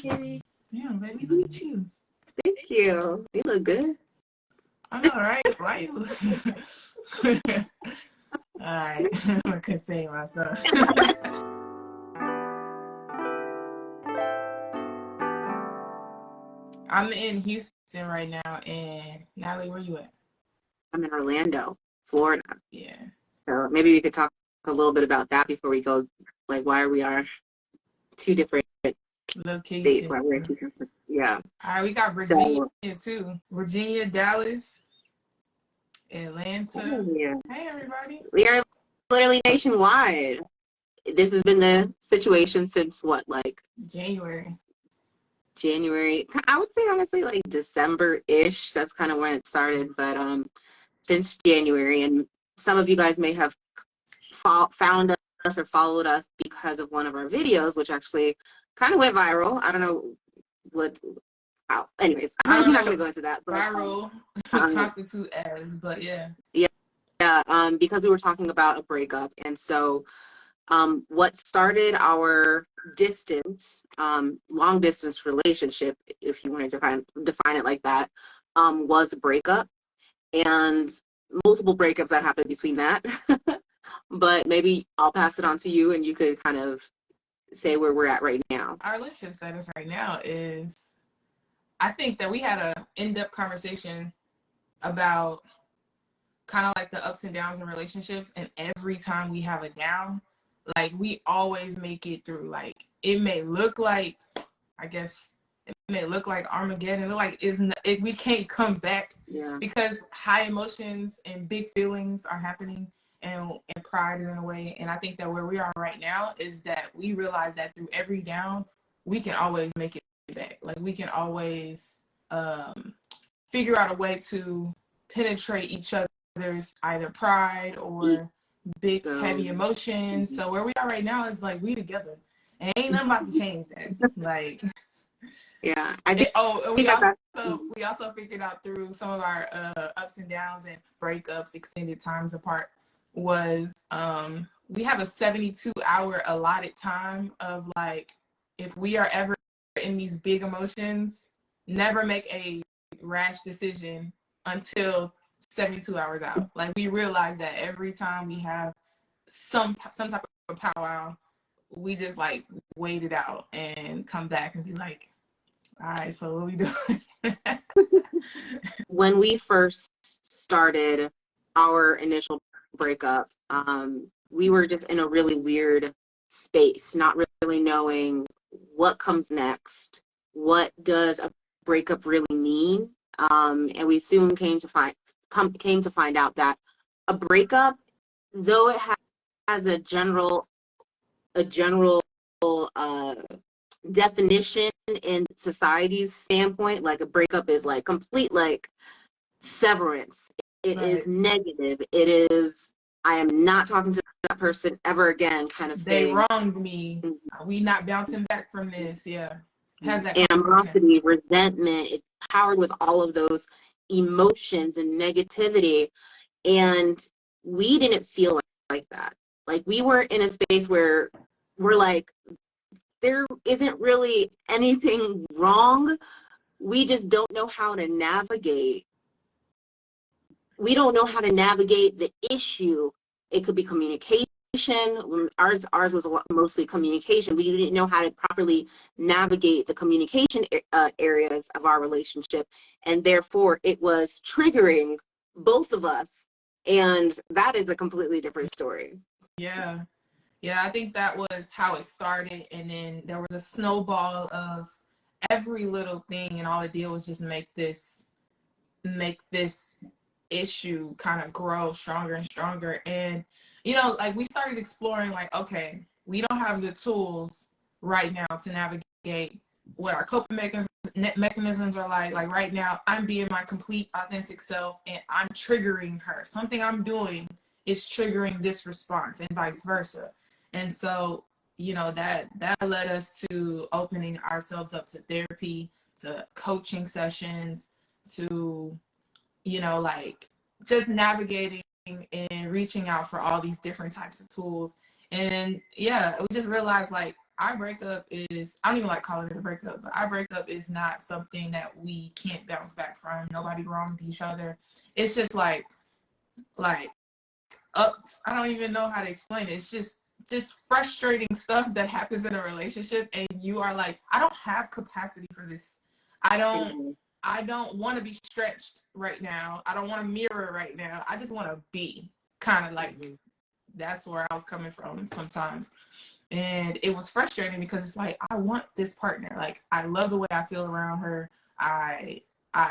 Yay. Damn, baby, look at you. Thank you. You look good. I know, right? Why you? All right, I'm gonna contain myself. I'm in Houston right now, and Natalie, where you at? I'm in Orlando, Florida. Yeah. So maybe we could talk a little bit about that before we go, like why we are two different states. Location. Why we're two different. Yeah. All right, we got Virginia So, too. Virginia, Dallas, Atlanta. yeah. Hey, everybody. We are literally nationwide. This has been the situation since what, like January. I would say honestly like December-ish. That's kind of when it started, but since January, and some of you guys may have found us or followed us because of one of our videos, which actually kind of went viral. I don't know what. Anyways, I'm not going to go into that. But, viral constitute as, but yeah. Yeah. Because we were talking about a breakup, and so what started our distance, long distance relationship, if you wanted to define it like that, was a breakup, and multiple breakups that happened between that. But maybe I'll pass it on to you and you could kind of say where we're at right now. Our relationship status right now is, I think that we had a in-depth conversation about kind of like the ups and downs in relationships, and every time we have a down, like we always make it through. Like it may look like, I guess it may look like Armageddon, like we can't come back, because high emotions and big feelings are happening, and pride is in a way. And I think that where we are right now is that we realize that through every down, we can always make it back. Like we can always figure out a way to penetrate each other's either pride or big heavy emotions. So where we are right now is like we together, and ain't nothing about to change that. Like yeah, I think. We also figured out through some of our ups and downs and breakups, extended times apart, was we have a 72-hour allotted time of, like, if we are ever in these big emotions, never make a rash decision until 72 hours out. Like we realize that every time we have some type of powwow, we just like wait it out and come back and be like, all right, so what are we doing? When we first started our initial breakup, we were just in a really weird space, not really knowing what comes next, what does a breakup really mean, and we soon came to find out that a breakup, though it has a general definition in society's standpoint, like a breakup is like complete like severance. It is negative. It is, I am not talking to that person ever again kind of thing. They wronged me. We not bouncing back from this. Yeah. Has that animosity, resentment. It's powered with all of those emotions and negativity. And we didn't feel like that. Like we were in a space where we're like, there isn't really anything wrong. We just don't know how to navigate. We don't know how to navigate the issue. It could be communication. Ours was mostly communication. We didn't know how to properly navigate the communication areas of our relationship, and therefore it was triggering both of us, and that is a completely different story. Yeah, I think that was how it started, and then there was a snowball of every little thing, and all it did was just make this issue kind of grow stronger and stronger. And like we started exploring, like, okay, we don't have the tools right now to navigate what our coping mechanisms are like right now I'm being my complete authentic self, and I'm triggering her. Something I'm doing is triggering this response, and vice versa. And so that led us to opening ourselves up to therapy, to coaching sessions, to like just navigating and reaching out for all these different types of tools. And yeah, we just realized, like, our breakup is, I don't even like calling it a breakup, but our breakup is not something that we can't bounce back from. Nobody wronged each other. It's just like ups. I don't even know how to explain it. It's just frustrating stuff that happens in a relationship, and you are like, I don't have capacity for this. I don't Mm-hmm. I don't want to be stretched right now. I don't want to mirror right now. I just want to be. Kind of like, Mm-hmm. that's where I was coming from sometimes. And it was frustrating because it's like, I want this partner. Like, I love the way I feel around her. I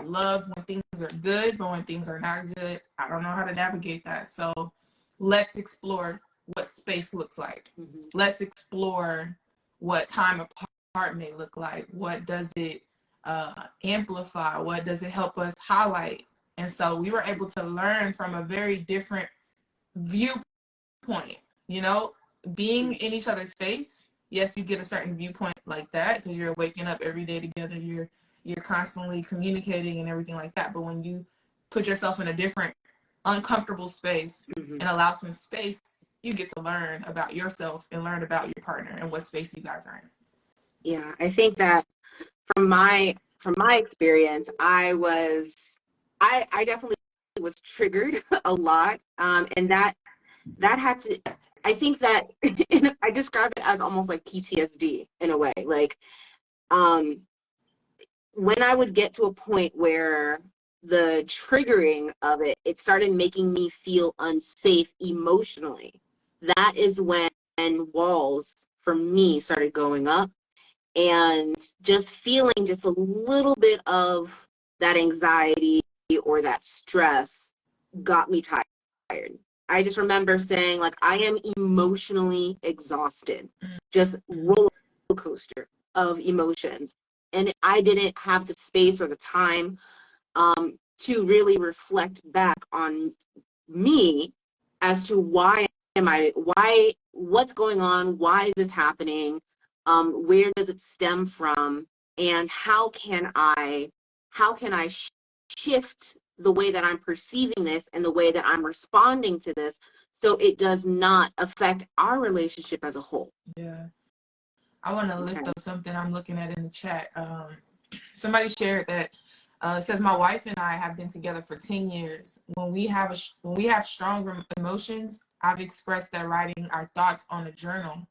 love when things are good, but when things are not good, I don't know how to navigate that. So let's explore what space looks like. Mm-hmm. Let's explore what time apart may look like. What does it amplify? What does it help us highlight? And so we were able to learn from a very different viewpoint, you know, being in each other's face. Yes, you get a certain viewpoint like that because you're waking up every day together. You're constantly communicating and everything like that. But when you put yourself in a different uncomfortable space Mm-hmm. and allow some space, you get to learn about yourself and learn about your partner and what space you guys are in. Yeah, I think that from my experience, I definitely was triggered a lot, and that had to. I think that I describe it as almost like PTSD in a way. Like, when I would get to a point where the triggering of it started making me feel unsafe emotionally. That is when walls for me started going up, and just feeling just a little bit of that anxiety or that stress got me tired. I just remember saying, like, I am emotionally exhausted, just roller coaster of emotions. And I didn't have the space or the time to really reflect back on me as to what's going on, why is this happening, where does it stem from, and how can I shift the way that I'm perceiving this and the way that I'm responding to this so it does not affect our relationship as a whole. Yeah. I want to lift up something I'm looking at in the chat. Somebody shared that it says, my wife and I have been together for 10 years. When we have strong emotions, I've expressed that writing our thoughts on a journal.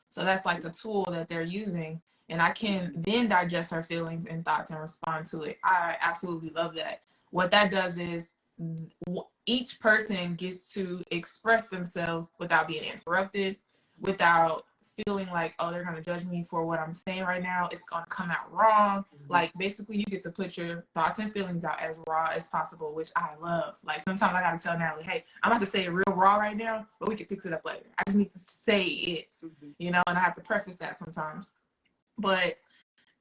So that's like a tool that they're using. And I can then digest her feelings and thoughts and respond to it. I absolutely love that. What that does is each person gets to express themselves without being interrupted, without feeling like, oh, they're going to judge me for what I'm saying right now. It's going to come out wrong. Like, basically, you get to put your thoughts and feelings out as raw as possible, which I love. Like, sometimes I got to tell Natalie, hey, I'm about to say it real raw right now, but we can fix it up later. I just need to say it, you know, and I have to preface that sometimes. But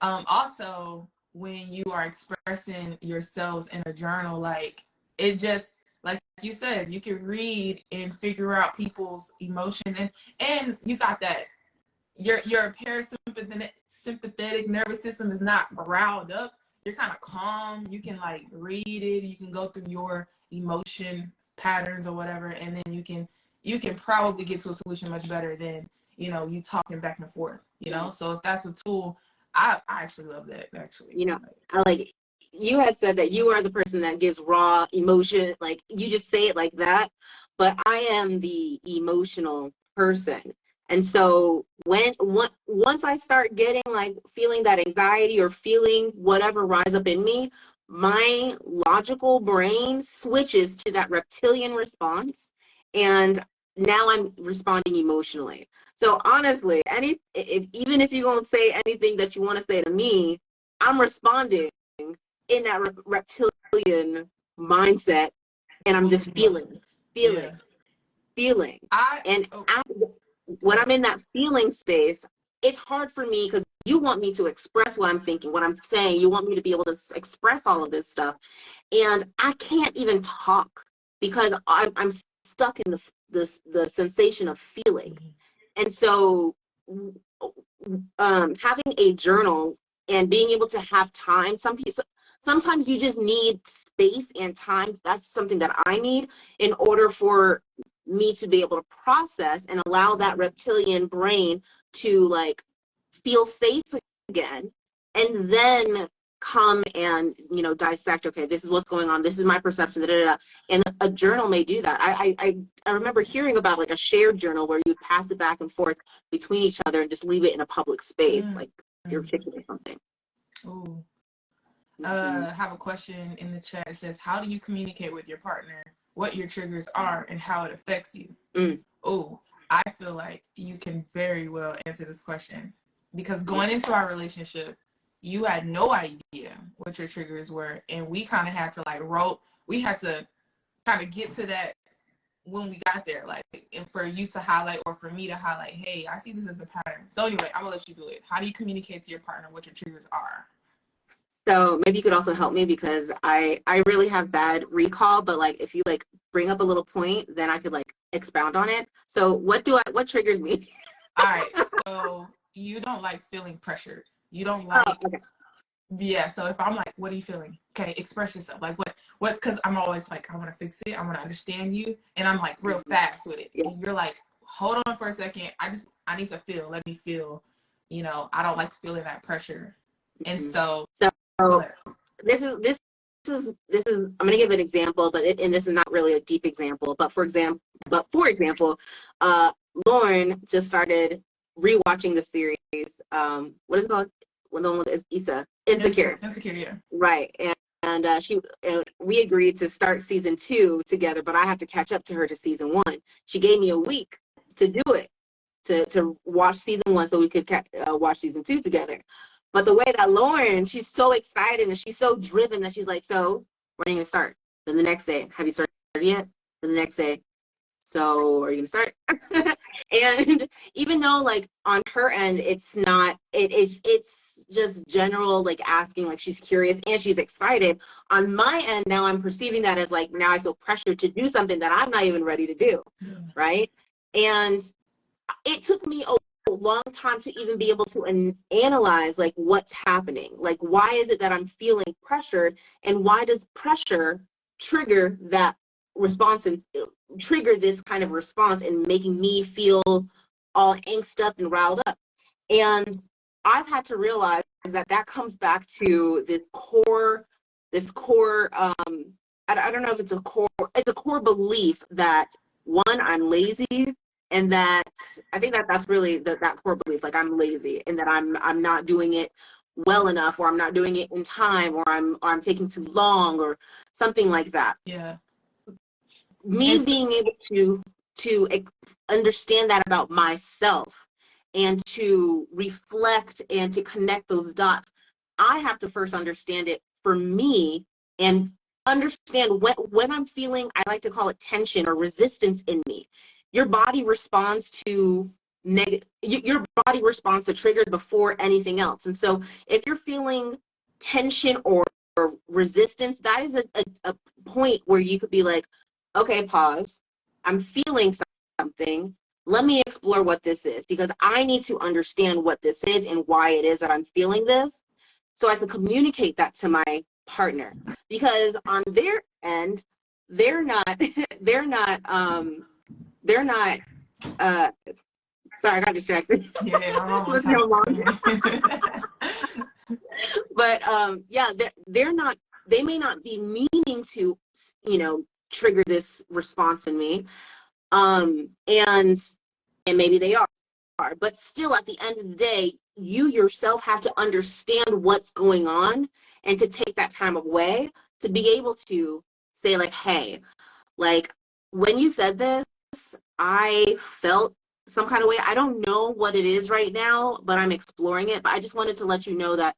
also, when you are expressing yourselves in a journal, like, it just, like you said, you can read and figure out people's emotions, and you got that your parasympathetic nervous system is not riled up. You're kind of calm. You can like read it. You can go through your emotion patterns or whatever, and then you can probably get to a solution much better than, you know, you talking back and forth, you know. So if that's a tool, I actually love that, actually. You know, I like, you had said that you are the person that gives raw emotion, like you just say it like that, but I am the emotional person. And so once I start getting like feeling that anxiety or feeling whatever rise up in me, my logical brain switches to that reptilian response, and now I'm responding emotionally. So honestly, even if you're gonna say anything that you want to say to me, I'm responding in that reptilian mindset, and I'm just feeling, Yeah. feeling. And when I'm in that feeling space, it's hard for me because you want me to express what I'm thinking, what I'm saying. You want me to be able to express all of this stuff, and I can't even talk because I'm stuck in the sensation of feeling. And so having a journal and being able to have time, sometimes you just need space and time. That's something that I need in order for me to be able to process and allow that reptilian brain to like feel safe again, and then come and, you know, dissect, okay, this is what's going on, this is my perception, da, da, da. And a journal may do that. I remember hearing about like a shared journal where you pass it back and forth between each other and just leave it in a public space, like your kitchen or something. Ooh. I have a question in the chat. It says, how do you communicate with your partner what your triggers are and how it affects you? Oh, I feel like you can very well answer this question, because going into our relationship, you had no idea what your triggers were, and we kind of had to like we had to kind of get to that when we got there, like, and for you to highlight, or for me to highlight, hey, I see this as a pattern. So anyway, I'm gonna let you do it. How do you communicate to your partner what your triggers are? So maybe you could also help me, because I really have bad recall, but like if you like bring up a little point, then I could like expound on it. So what triggers me? All right. So you don't like feeling pressured. You don't like, okay. Yeah. So if I'm like, what are you feeling? Okay, express yourself. Like what's, because I'm always like, I want to fix it. I want to understand you. And I'm like real fast with it. Yeah. And you're like, hold on for a second. I need to feel, let me feel, you know, I don't like feeling that pressure. And so this is I'm going to give an example, but and this is not really a deep example, but for example, Lauren just started rewatching the series. What is it called? When the one with Issa, Insecure. Insecure, yeah. Right. And we agreed to start season 2 together, but I had to catch up to her to season 1. She gave me a week to do it, to watch season 1 so we could watch season 2 together. But the way that Lauren, she's so excited and she's so driven that she's like, so when are you going to start? Then the next day, have you started yet? Then the next day, so are you going to start? And even though like on her end, it's just general, like asking, like she's curious and she's excited. On my end, now I'm perceiving that as like, now I feel pressured to do something that I'm not even ready to do. Right. And it took me a long time to even be able to analyze like what's happening. Like, why is it that I'm feeling pressured, and why does pressure trigger that response and trigger this kind of response and making me feel all angst up and riled up? And I've had to realize that comes back to this core I don't know if it's a core belief that, one, I'm lazy, and that I think that's really that core belief, like I'm lazy and that I'm not doing it well enough, or I'm not doing it in time, or I'm taking too long, or something like that. Yeah. Me being able to understand that about myself and to reflect and to connect those dots, I have to first understand it for me and understand when I'm feeling, I like to call it tension or resistance in me. Your body responds to your body responds to triggers before anything else. And so if you're feeling tension or resistance, that is a point where you could be like, okay, pause. I'm feeling something. Let me explore what this is, because I need to understand what this is and why it is that I'm feeling this, so I can communicate that to my partner. Because on their end, they're not sorry, I got distracted. Yeah, I'm almost But yeah, they may not be meaning to, you know, trigger this response in me. And maybe they are, but still at the end of the day, you yourself have to understand what's going on and to take that time away to be able to say like, hey, like when you said this, I felt some kind of way. I don't know what it is right now, but I'm exploring it. But I just wanted to let you know that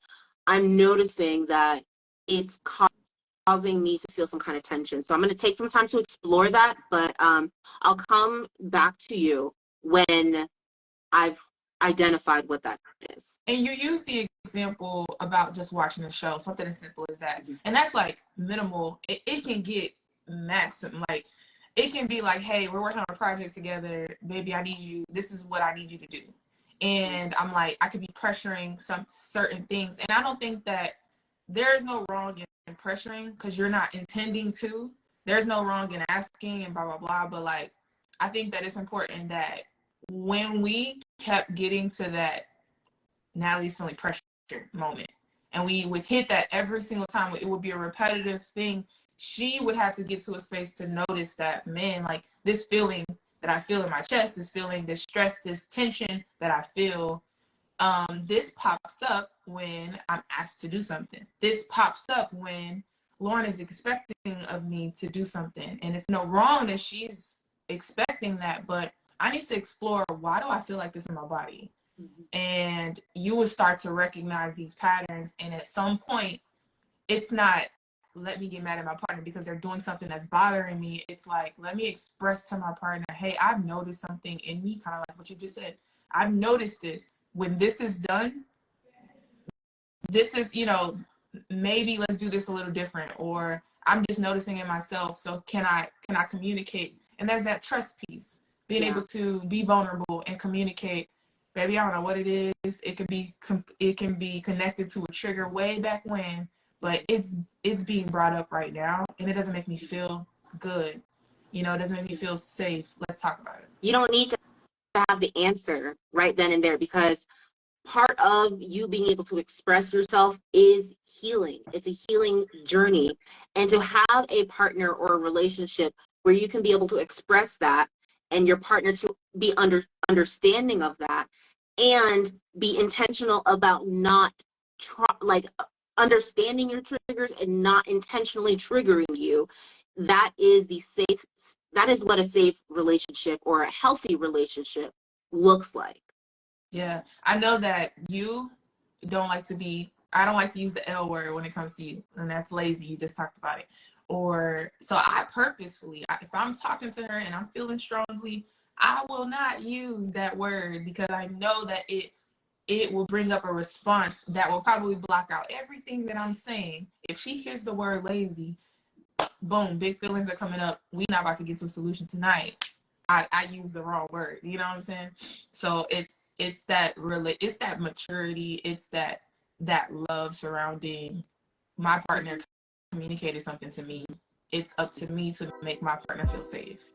I'm noticing that it's causing me to feel some kind of tension. So I'm going to take some time to explore that, but I'll come back to you when I've identified what that is. And you use the example about just watching a show, something as simple as that. And that's like minimal. It can get maximum. Like, it can be like, hey, we're working on a project together. Baby, this is what I need you to do. And I'm like, I could be pressuring some certain things. And I don't think that there is no wrong in pressuring, because you're not intending to. There's no wrong in asking and blah, blah, blah. But like, I think that it's important that when we kept getting to that Natalie's feeling pressure moment. And we would hit that every single time. It would be a repetitive thing. She would have to get to a space to notice that, man, like this feeling that I feel in my chest, this feeling, this stress, this tension that I feel, this pops up when I'm asked to do something. This pops up when Lauren is expecting of me to do something. And it's no wrong that she's expecting that, but I need to explore, why do I feel like this in my body? Mm-hmm. And you would start to recognize these patterns. And at some point, it's not, let me get mad at my partner because they're doing something that's bothering me. It's like, let me express to my partner, hey, I've noticed something in me, kind of like what you just said. I've noticed this. When this is done, this is, you know, maybe let's do this a little different, or I'm just noticing it myself. So can I communicate? And there's that trust piece, being able to be vulnerable and communicate. Baby, I don't know what it is. It can be connected to a trigger way back when, but it's being brought up right now, and it doesn't make me feel good. You know, it doesn't make me feel safe. Let's talk about it. You don't need to have the answer right then and there, because part of you being able to express yourself is healing. It's a healing journey. And to have a partner or a relationship where you can be able to express that, and your partner to be understanding of that, and be intentional about not understanding your triggers and not intentionally triggering you, that is what a safe relationship or a healthy relationship looks like. Yeah, I know that you don't like to be, I don't like to use the L word when it comes to you, and that's lazy. You just talked about it. Or, so I purposefully, if I'm talking to her and I'm feeling strongly, I will not use that word, because I know that it will bring up a response that will probably block out everything that I'm saying. If she hears the word lazy, boom, big feelings are coming up. We're not about to get to a solution tonight. I use the wrong word. You know what I'm saying? So it's that maturity. It's that love surrounding my partner communicated something to me. It's up to me to make my partner feel safe.